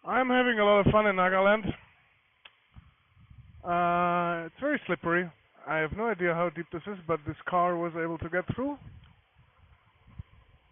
I'm having a lot of fun in Nagaland. It's very slippery. I have no idea how deep this is, but this car was able to get through,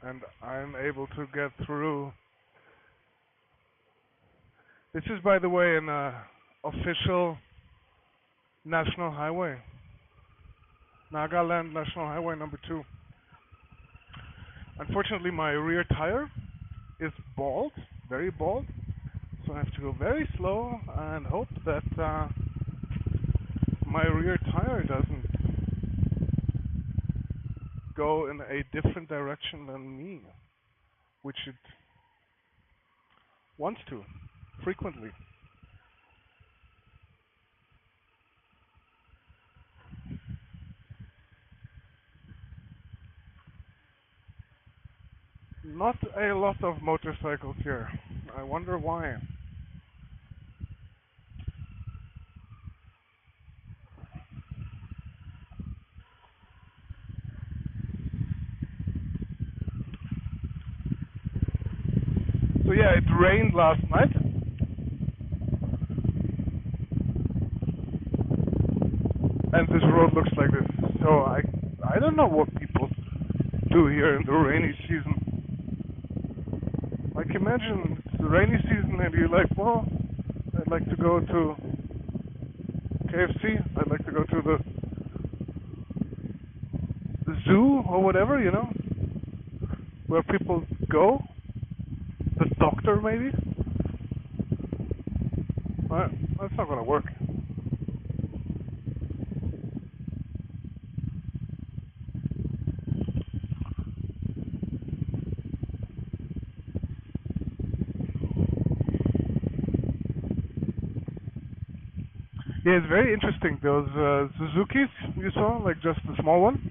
and I'm able to get through. This is, by the way, an official national highway. Nagaland National Highway number 2. Unfortunately, my rear tire is bald, very bald, so I have to go very slow and hope that my rear tire doesn't go in a different direction than me, which it wants to, frequently. Not a lot of motorcycles here. I wonder why. So yeah, it rained last night. And this road looks like this. So I don't know what people do here in the rainy season. Like imagine it's the rainy season and you're like, well, I'd like to go to KFC, I'd like to go to the zoo or whatever, where people go. The doctor maybe? That's not gonna work. Yeah, it's very interesting. Those Suzukis you saw, like just the small one,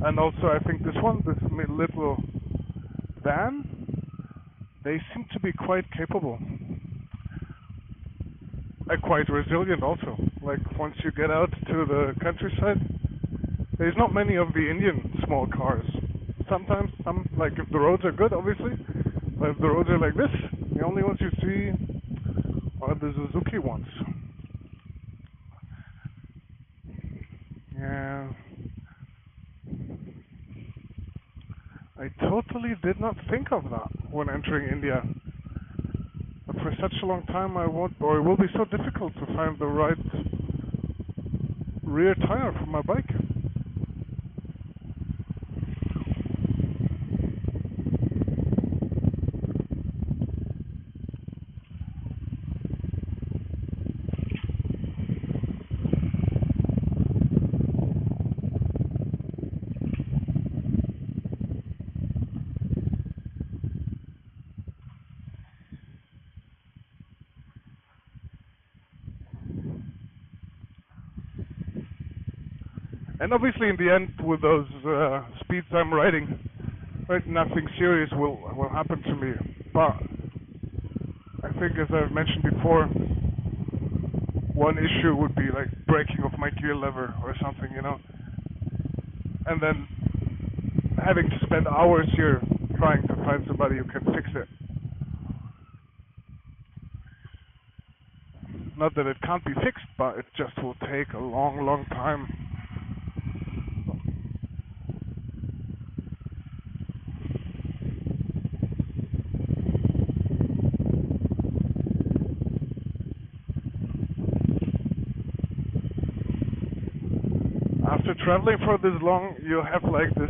and also I think this one, this little van, they seem to be quite capable. And quite resilient also. Like once you get out to the countryside, there's not many of the Indian small cars. Sometimes some, like if the roads are good, obviously, but if the roads are like this, the only ones you see are the Suzuki ones. Yeah. I totally did not think of that when entering India. But for such a long time it will be so difficult to find the right rear tire for my bike. And obviously, in the end, with those speeds I'm riding, right, nothing serious will happen to me. But I think, as I've mentioned before, one issue would be like breaking of my gear lever or something, and then having to spend hours here trying to find somebody who can fix it. Not that it can't be fixed, but it just will take a long, long time. After traveling for this long, you have like this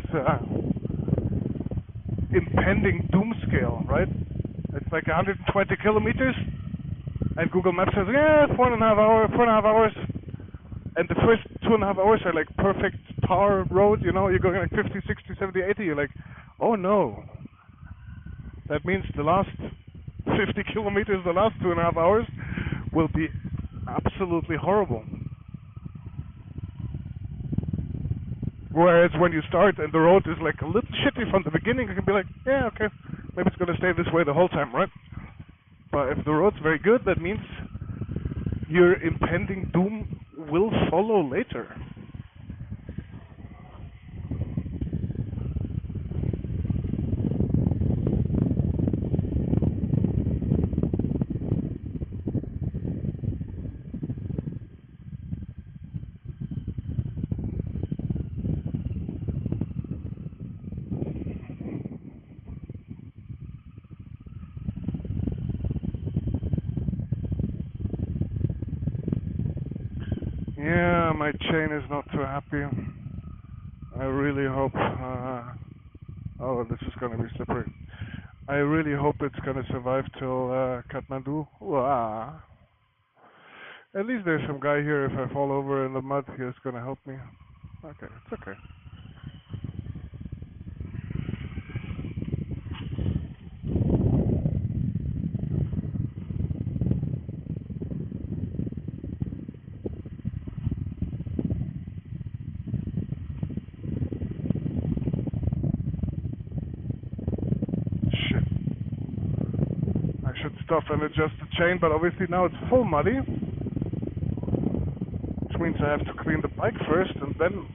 impending doom scale, right? It's like 120 kilometers, and Google Maps says, yeah, 4.5 hours, and the first 2.5 hours are like perfect tar road, you're going like 50, 60, 70, 80, you're like, oh no. That means the last 50 kilometers, the last 2.5 hours, will be absolutely horrible. Whereas when you start and the road is like a little shitty from the beginning, you can be like, yeah, okay, maybe it's going to stay this way the whole time, right? But if the road's very good, that means your impending doom will follow later. My chain is not too happy. I really hope. Oh, this is gonna be slippery. I really hope it's gonna survive till Kathmandu. Wah. At least there's some guy here. If I fall over in the mud, he's gonna help me. Okay, it's okay. Shit. I should stop and adjust the chain, but obviously now it's full muddy. Which means I have to clean the bike first and then...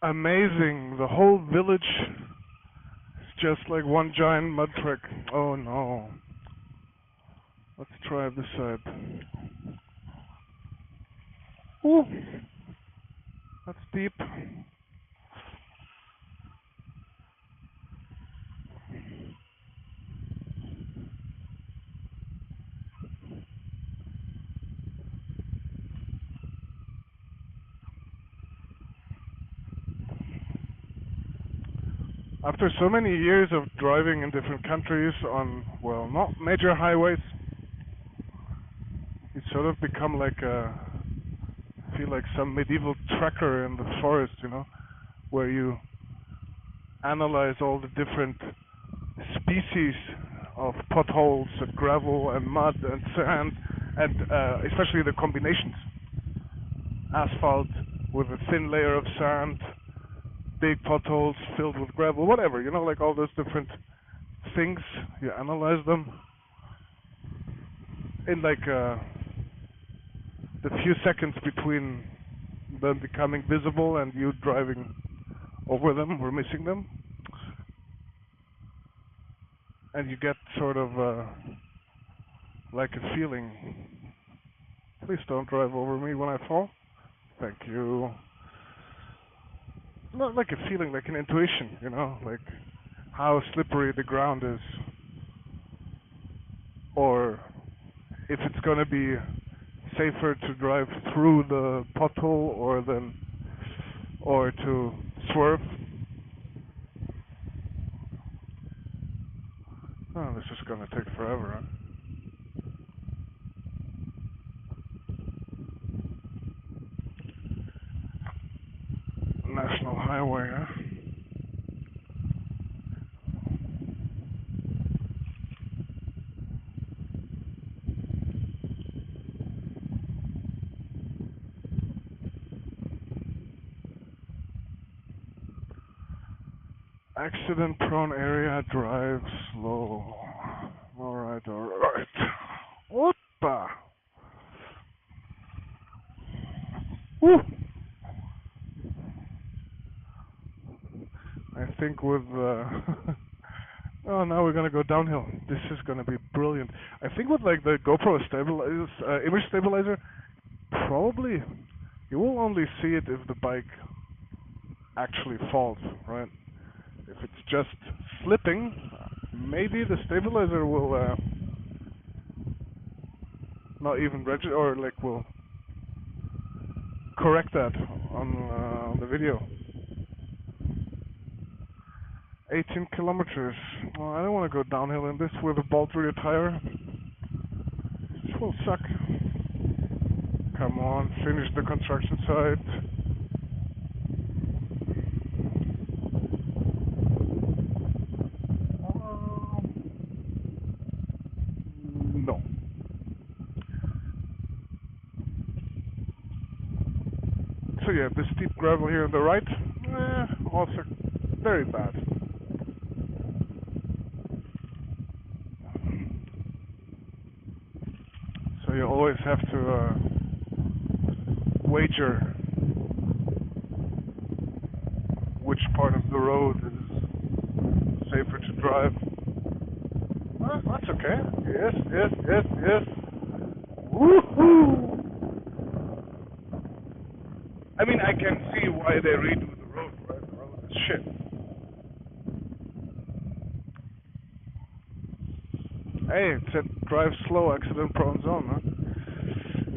Amazing. The whole village is just like one giant mud track. Oh no. Let's try this side. Ooh. That's deep. After so many years of driving in different countries on, well, not major highways, you sort of become like feel like some medieval tracker in the forest, you know, where you analyze all the different species of potholes and gravel and mud and sand, and especially the combinations. Asphalt with a thin layer of sand, big potholes filled with gravel, whatever, you know, like all those different things. You analyze them in like the few seconds between them becoming visible and you driving over them or missing them, and you get sort of like a feeling. Please don't drive over me when I fall. Thank you. Not like a feeling, like an intuition, you know, like how slippery the ground is, or if it's gonna be safer to drive through the pothole or to swerve. Oh, this is gonna take forever, huh? National highway, huh? Accident-prone area, drive slow. Alright. Whoopa! Woo! I think with oh, now we're gonna go downhill. This is gonna be brilliant. I think with like the GoPro image stabilizer, probably you will only see it if the bike actually falls, right? If it's just slipping, maybe the stabilizer will not even register, or like will correct that on the video. 18 kilometers. Well, I don't want to go downhill in this with a bolt rear tire. This will suck. Come on, finish the construction site. No. So yeah, the steep gravel here on the right, also very bad. So you always have to wager which part of the road is safer to drive. That's okay. Yes. Woohoo! I mean, I can see why they redo the road, right? The road is shit. Hey, it said drive slow, accident prone zone, huh?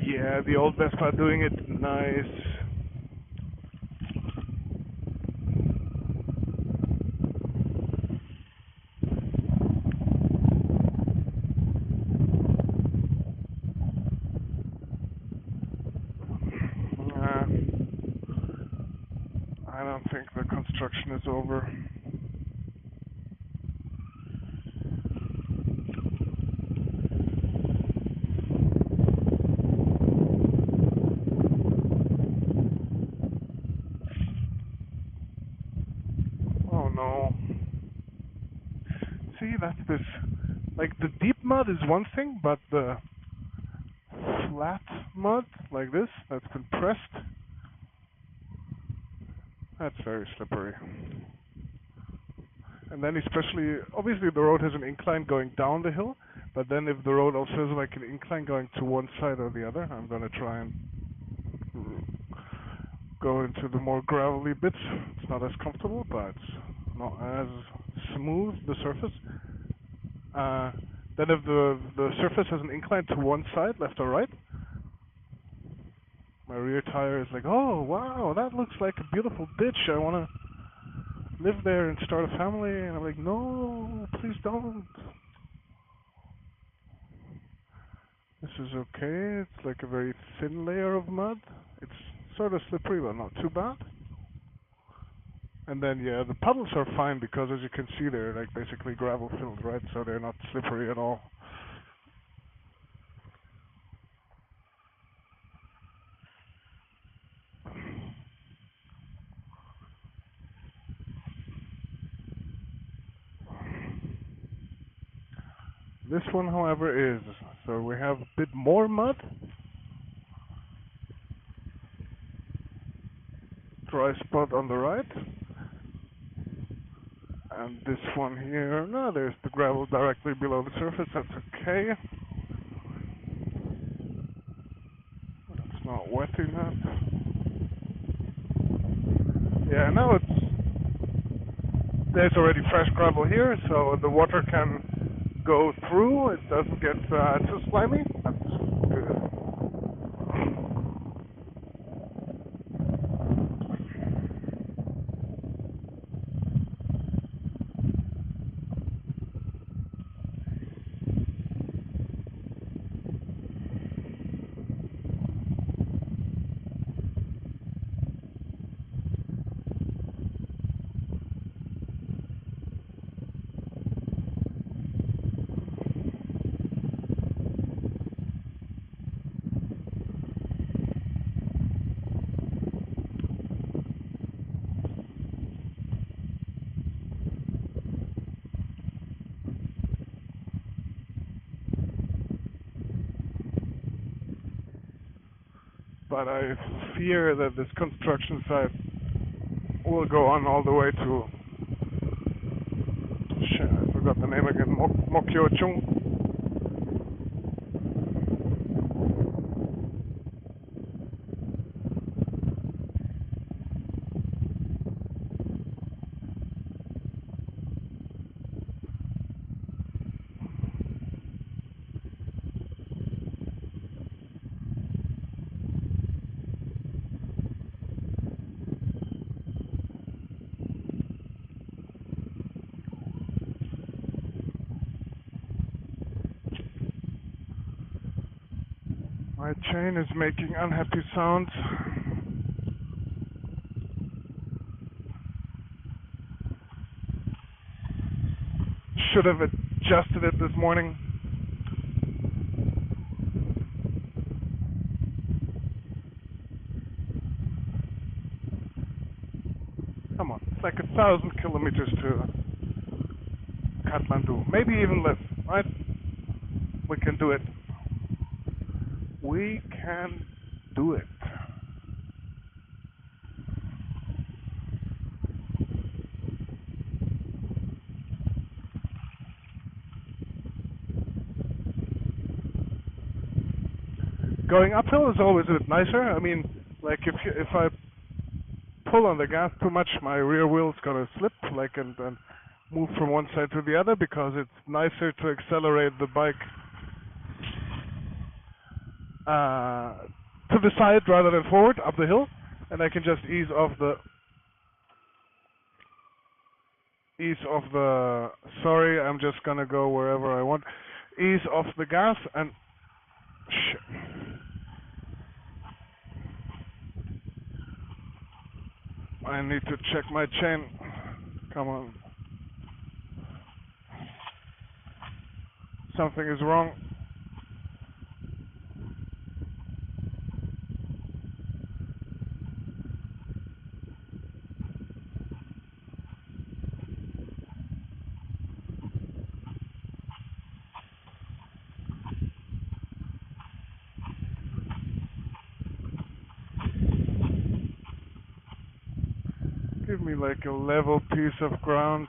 Yeah, the old Vespa doing it nice. I don't think the construction is over. Oh no. See, that's this. Like, the deep mud is one thing, but the flat mud, like this, that's been pressed, that's very slippery. And then especially, obviously the road has an incline going down the hill, but then if the road also has like an incline going to one side or the other, I'm gonna try and go into the more gravelly bits. It's not as comfortable, but it's not as smooth, the surface. Then if the surface has an incline to one side, left or right, my rear tire is like, oh wow, that looks like a beautiful ditch, I wanna live there and start a family, and I'm like, no, please don't. This is okay, it's like a very thin layer of mud. It's sort of slippery, but not too bad. And then, yeah, the puddles are fine because, as you can see, they're like basically gravel filled, right? So they're not slippery at all. This one, however, is. So we have a bit more mud. Dry spot on the right. And this one here, no, there's the gravel directly below the surface, that's okay. It's not wet enough. Yeah, now there's already fresh gravel here, so the water can go through, it doesn't get too slimy. That's good. But I fear that this construction site will go on all the way to, shit, I forgot the name again, Mokyochung. My chain is making unhappy sounds. Should have adjusted it this morning. Come on, it's like 1,000 kilometers to Kathmandu. Maybe even less, right? We can do it. We can do it. Going uphill is always a bit nicer. I mean, like if I pull on the gas too much, my rear wheel's gonna slip, like and move from one side to the other, because it's nicer to accelerate the bike to the side rather than forward up the hill, and I can just ease off the. Sorry, I'm just gonna go wherever I want. Ease off the gas and. Shit. I need to check my chain. Come on. Something is wrong. Give me like a level piece of ground.